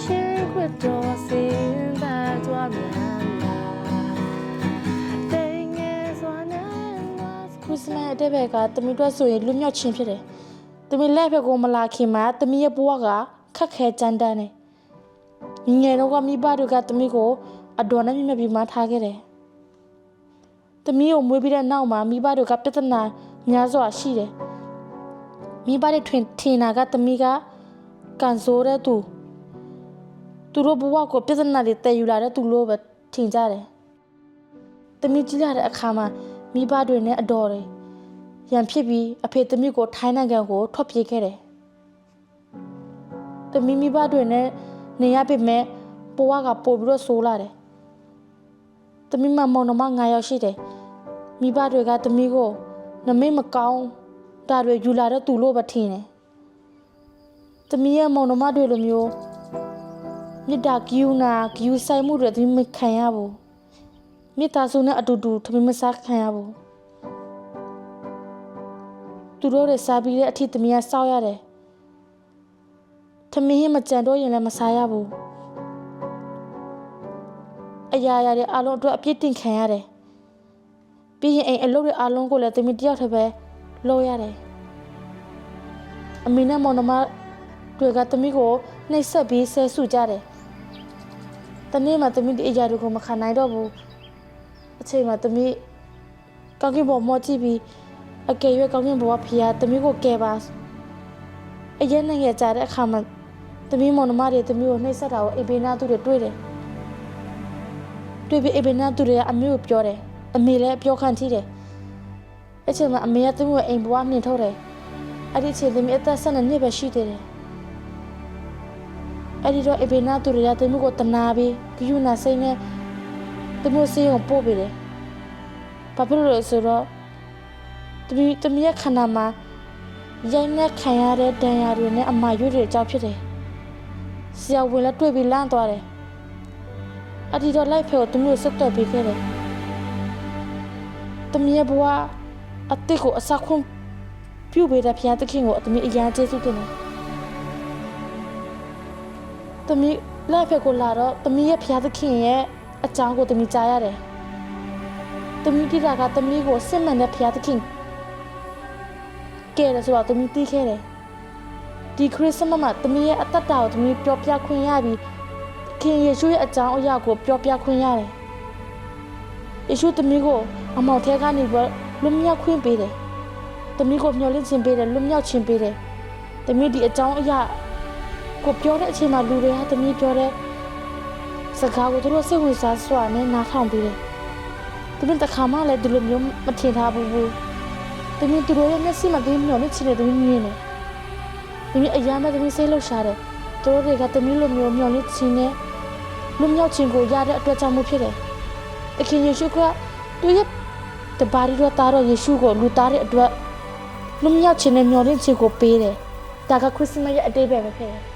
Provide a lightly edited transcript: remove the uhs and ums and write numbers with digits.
ရှင်ခွတ်တော်စင်သာကြွားမြန်လာတဲ့ငယ်စွာနဲ့ခရစ်စမတ်အတဲ့ဘက်ကတမီတို့ဆိုရင်လွတ်မြောက်ခြင်းဖြစ်တယ်တမီလက်ဘက်ကိုမလာခင်မှာတမီရဲ့ဘဝကခက်ခဲကြမ်းတမ်းတယ်ညီငယ်တော့ကမိဘတွေကတမီကိုအတော်နဲ့မြတ်ပြီးမှထားခဲ့တယ်တမီကိုမွေးပြီးတဲ့နောက်မှာမိဘတွေကပြဿနာများစွာရှိတယ်မိဘတွေထင်တာကတမီကကန်ဆိုးတဲ့သူတို့ဘဝကိုပြဿနာတွေတည်ယူလာတဲ့သူလို့ပဲထင်ကြတယ်တမီကြီးလာတဲ့အခါမှာမိဘတွေနဲ့အတော်တွေရန်ဖြစ်ပြီးအဖေတမီကိုထိုင်းနိုင်ငံကိုထွက်ပြေးခဲ့တယ်တမီမိဘတွေနဲ့နေရပေမဲ့ဘဝကပို့ပြီးတော့ဆိုးလာတယ်တမီမမောင်နှမ9ယောက်ရှိတယ်မိဘတွေကတမီကိုနမိတ်မကောင်းဒါတွေယူလာတဲ့သူလို့ပဲထင်တယ်တမီရဲ့မောင်နှမတွေလိုမျိုးမြစ်တာဂယူနာဂယူဆိုင်မှုတွေတမီမခံရဘူးမြစ်တာစုနဲ့အတူတူတမီမစားခံရဘူးသူတို့တွေစားပြီးတဲ့အထိတမီကစောက်ရတယ်တမီဟင်းမကြံတော့ရင်လည်းမစားရဘူးအရာရာတွေအလုံးအတွက်အပြစ်တင်ခံရတယ်ပြီးရင်အိမ်အလုပ်တွေအလုံးကိုလည်းတမီတယောက်တည်းပဲလုပ်ရတယ်အမေနဲ့မောင်နှမတွေကတမီကိုနှိပ်စက်ပြီးဆဲဆူကြတယ်တနေ့မှတမီဒီအရာတွေကိုမခံနိုင်တော့ဘူးအချိန်မှတမီကောင်းကင်ဘုံမောကြည့်ပြီးအကယ်၍ကောင်းကင်ဘုံကဖျားတမီကိုကယ်ပါအရင်နဲ့ရကြတဲ့အခါမှာတမီမောင်နှမတွေတမီကိုနှိပ်စက်တာကိုအိဘေနာသူတွေတွေ့တယ်တွေ့ပြီးအိဘေနာသူတွေကအမေကိုပြောတယ်အမေလည်းပြောခံထိတယ်အချိန်မှာအမေကတမီကိုအိမ်ဘဝနှင်ထုတ်တယ်အဲ့ဒီအချိန်တမီအသက်12နှစ်ပဲရှိသေးတယ်အဲ့ဒီတော့အိဘေနာသူတွေကတမီကိုတနာပြီးဂယုနာစိတ်နဲ့တမီကိုစေးအောင်ပို့ပေးတယ်ဘာဖြစ်လို့လဲဆိုတော့တမီရဲ့ခန္ဓာမှာရိုက်နှက်ခံရတဲ့ဒဏ်ရာတွေနဲ့အမာရွေးတွေကြောက်ဖြစ်တယ်ဆရာဝန်လည်းတွေ့ပြီးလန့်သွားတယ်အဒီတော့လိုက်ဖဲကိုတမီကိုဆက်သွယ်ပေးခဲ့တယ်တမီရဲ့ဘဝအတိတ်ကိုအစခွင့်ပြုပေးတဲ့ဖခင်သခင်ကိုတမီအရန်ကျေးဇူးတင်တယ်တမီလိုက်ဖဲကိုလာတော့တမီရဲ့ဖခင်သခင်ရဲ့အကြောင်းကိုတမီကြားရတယ်တမီတိတာကတမီကိုစစ်မှန်တဲ့ဖခင်သခင်ကဲတယ်ဆိုတော့တမီတီးခဲ့တယ်ဒီခရစ်စမတ်မှာတမီရဲ့အသက်တာကိုတမီပြောပြခွင့်ရပြီးခင်ယေရှုရဲ့အကြောင်းအရာကိုပြောပြခွင့်ရတယ်ယေရှုတမီကိုအမောင်ထဲကနေပြီးလွတ်မြောက်ခွင့်ပေးတယ်တမီကိုမျှော်လင့်ခြင်းပေးတယ်လွတ်မြောက်ခြင်းပေးတယ်တမီဒီအကြောင်းအရာကိုပြောတဲ့အချိန်မှာလူတွေကတမီပြောတဲ့စကားကိုသူတို့စိတ်ဝင်စားစွာနဲ့နားထောင်ပြီးတယ်တမီတခါမှလည်းဒီလိုမျိုးမထင်ထားဘူးတမီသူတို့ရဲ့မျက်စိမှာတမီမျှော်လင့်ခြင်းနဲ့တမီမြင်တယ်တမီအရာမဲ့တမီစိတ်လှုပ်ရှားတယ်သူတို့တွေကတမီလိုမျိုးမျှော်လင့်ခြင်းနဲ့လွတ်မြောက်ခြင်းကိုရတဲ့အတွက်ကြောင့်မို့ဖြစ်တယ်သခင်ယေရှုကသူရဲ့တပါးရီတော်သားတော်ယေရှုကိုလူသားတဲ့အတွက်လွတ်မြောက်ခြင်းနဲ့မျှော်လင့်ခြင်းကိုပေးတယ်ဒါကခရစ်စမတ်ရဲ့အတိတ်ပဲဖြစ်တယ်